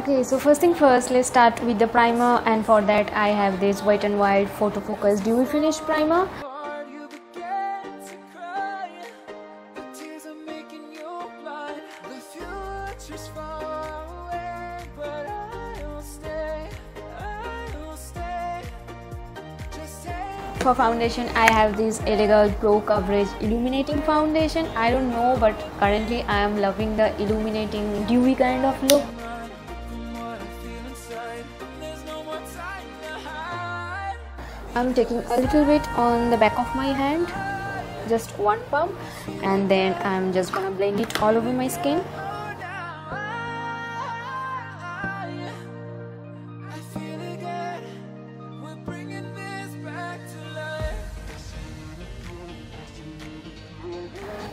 Okay, so first thing first, let's start with the primer, and for that I have this Wet n Wild Photofocus Dewy Finish Primer. For foundation, I have this L.A.Girl Pro Coverage Illuminating Foundation. I don't know, but currently I am loving the illuminating dewy kind of look. I'm taking a little bit on the back of my hand, just one pump, and then I'm just gonna blend it all over my skin.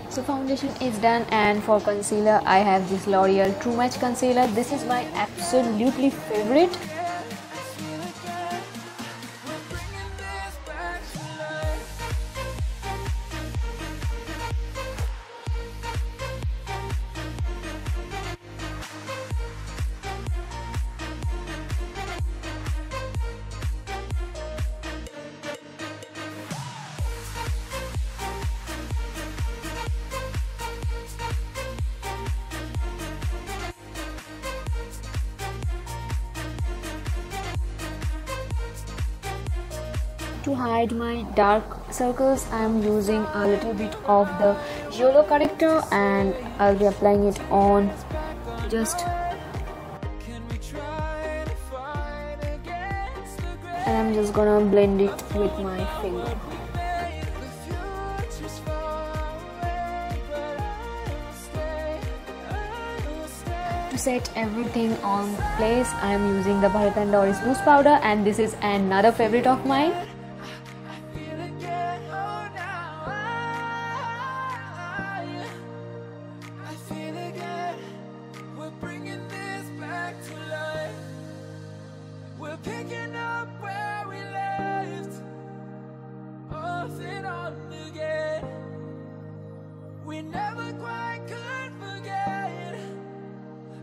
So foundation is done, and for concealer I have this Loreal True Match Concealer. This is my absolutely favorite. To hide my dark circles, I am using a little bit of the yellow corrector, and I'll be applying it on just, and I'm just gonna blend it with my finger. To set everything on place, I am using the Bharat&Dorris loose powder, and this is another favorite of mine. Picking up where we left, off and on again. We never quite could forget,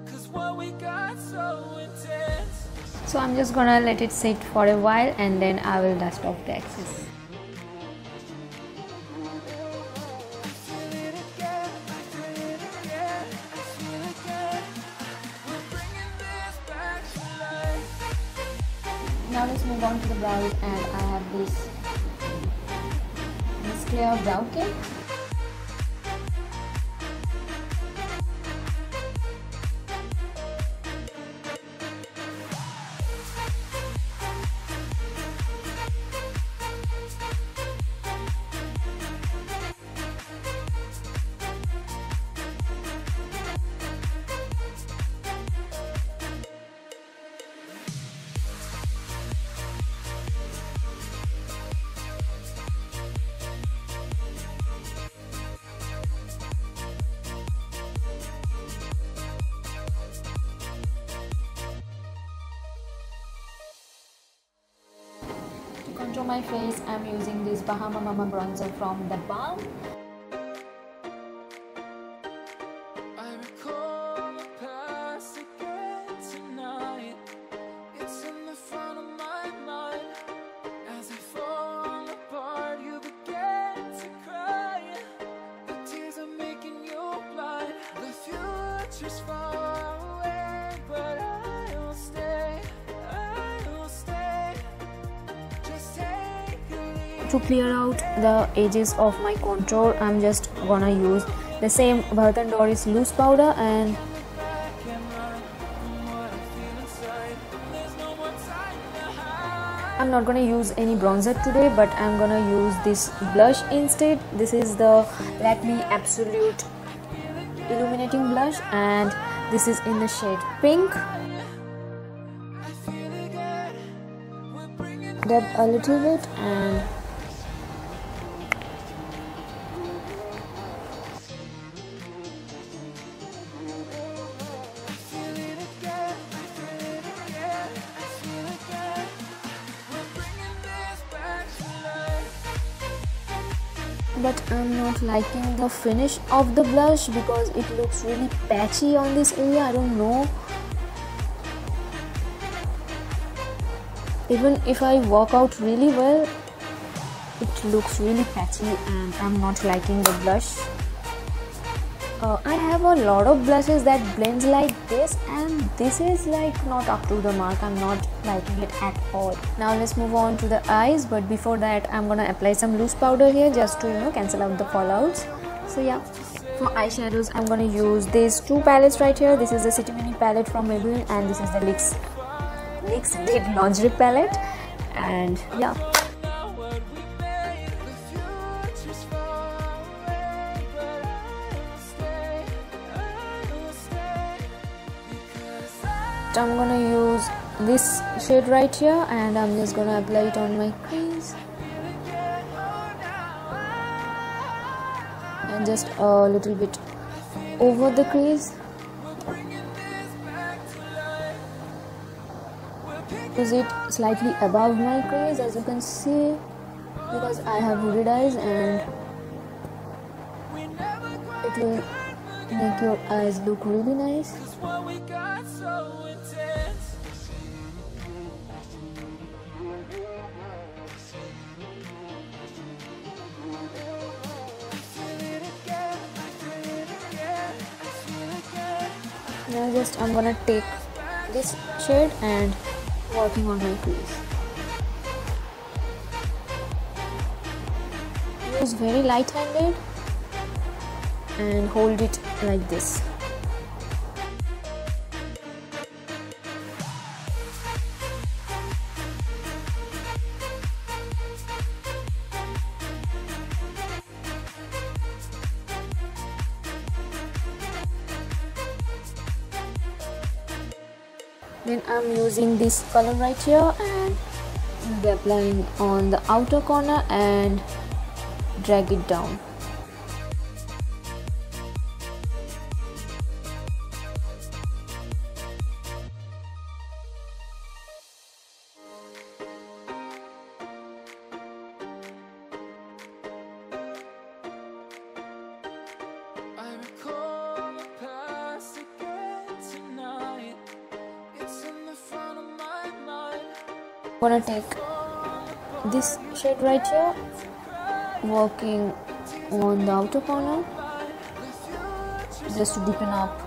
'cause what we got so intense. So I'm just gonna let it sit for a while, and then I will dust off the excess. Now let's move on to the brows, and I have this clear brow kit. Contour my face, I'm using this Bahama Mama bronzer from TheBalm. I recall the past again tonight. It's in the front of my mind. As I fall apart, you begin to cry. The tears are making you blind. The future's far away, but I'll stay. I'll stay. Just take a leave. To clear out the edges of my contour, I'm just gonna use the same Bharat&Dorris loose powder, and I'm not gonna use any bronzer today, but I'm gonna use this blush instead. This is the Lakme Absolute Illuminating Blush, and this is in the shade Pink. Dab a little bit, and but I'm not liking the finish of the blush because it looks really patchy on this area. I don't know. Even if I work out really well, it looks really patchy and I'm not liking the blush. I have a lot of blushes that blends like this, and this is like not up to the mark. I'm not liking it at all. Now let's move on to the eyes, but before that I'm gonna apply some loose powder here just to cancel out the fallouts. So yeah, for eyeshadows I'm gonna use these two palettes right here. This is the City Mini palette from Maybelline, and this is the NYX Did Lingerie palette. And yeah, I'm gonna use this shade right here, and I'm just gonna apply it on my crease and just a little bit over the crease. Use it slightly above my crease, as you can see, because I have hooded eyes and it will make your eyes look really nice. Now just I'm gonna take this shade and working on my crease. Use very light-handed and hold it like this. Then I'm using this color right here and I'll be applying on the outer corner and drag it down. I'm gonna take this shade right here, working on the outer corner just to deepen up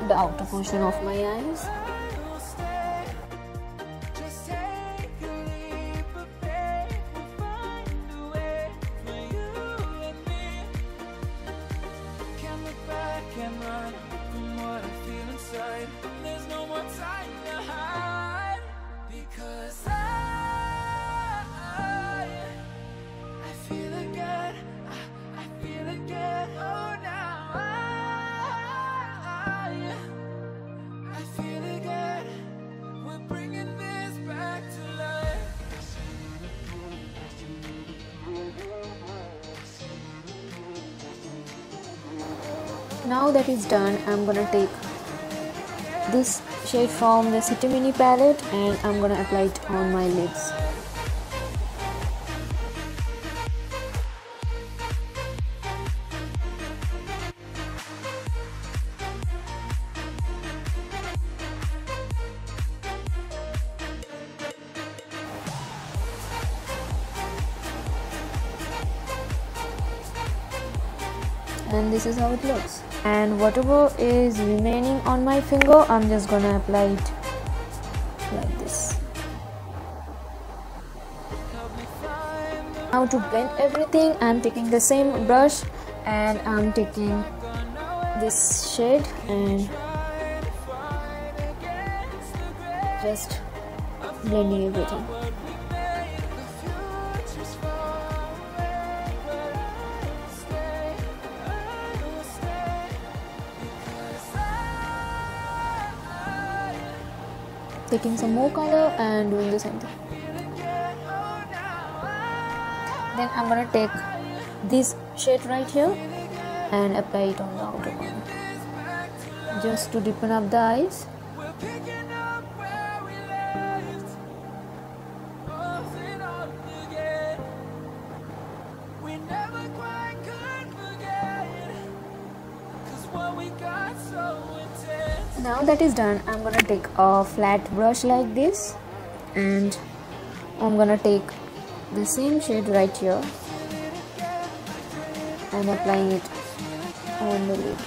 the outer portion of my eyes. Now that it's done, I'm gonna take this shade from the City Mini palette and I'm gonna apply it on my lids. And this is how it looks. And whatever is remaining on my finger, I'm just gonna apply it like this. Now to blend everything, I'm taking the same brush and I'm taking this shade and just blending everything. Taking some more color and doing the same thing. Then I'm gonna take this shade right here and apply it on the outer corner just to deepen up the eyes. Now that is done, I'm gonna take a flat brush like this and I'm gonna take the same shade right here and applying it on the lid.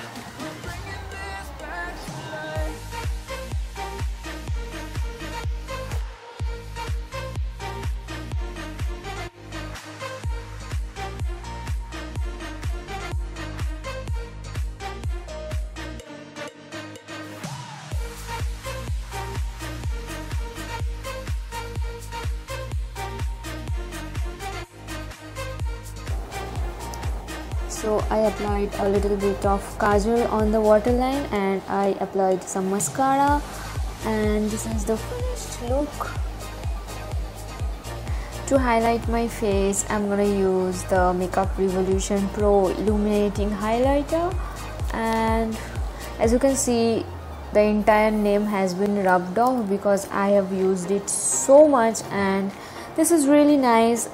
So I applied a little bit of kajal on the waterline and I applied some mascara, and this is the finished look. To highlight my face, I'm gonna use the Makeup Revolution Pro Illuminating Highlighter, and as you can see, the entire name has been rubbed off because I have used it so much, and this is really nice.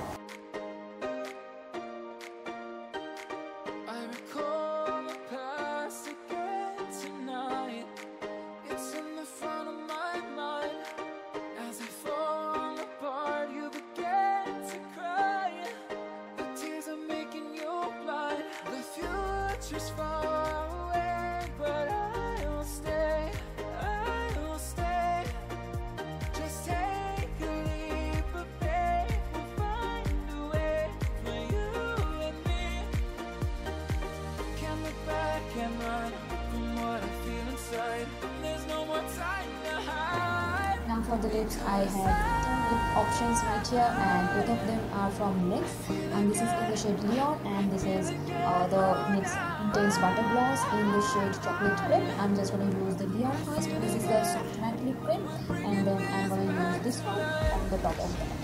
Now for the lips, I have two lip options right here, and both of them are from NYX, and this is in the shade Neon, and this is the NYX Intense Buttergloss in the shade Chocolate Crepe. I'm just going to use the Neon first. This is the soft matte liquid, and then I'm going to use this one on the top of that.